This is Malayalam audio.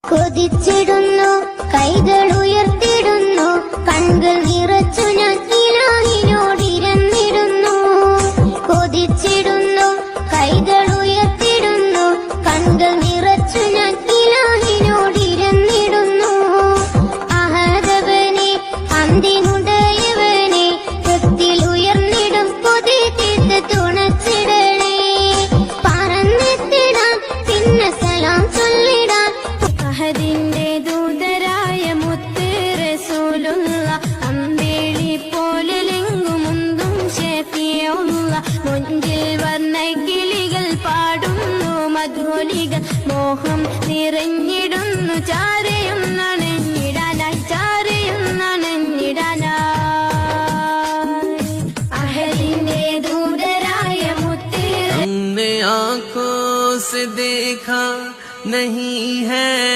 കൊതിച്ചിടുന്നു കൈകൾ ഉയർത്തിടുന്നു കൺകൾ നിറച്ചു ഞാൻ ഇലാഹിനോടിരന്നിടുന്നു കൊതിച്ചിടുന്നു കൈകൾ ഉയർത്തിടുന്നു കൺകൾ നിറച്ചു ഞാൻ ഇലാഹിനോടിരന്നിടുന്നു അഹദവനെ അന്തിനുടയവനെ ഭക്തിയിൽ ഉയർന്നിടും കൊതി തീർത്ത് തുണച്ചിടണേ പറന്നെത്തിടാൻ പിന്നെ സലാം ചൊല്ലിടാൻ അഹദിന്റെ ദൂതരായ മുത്ത് റസൂലുള്ള അമ്പേളി പോലെ ലെങ്കുമുന്തും ഷഫീഉള്ള മുഞ്ചിൽ വർണ്ണക്കിളികൾ പാടുന്നു മധുലികൾ മോഹം നിറഞ്ഞിടുന്നു ചാരയും നനഞ്ഞിടാനായി ചാരയും നനഞ്ഞിടാനായി അഹദിന്റെ ദൂതരായ മുത്ത് हमने आँखों से देखा नहीं है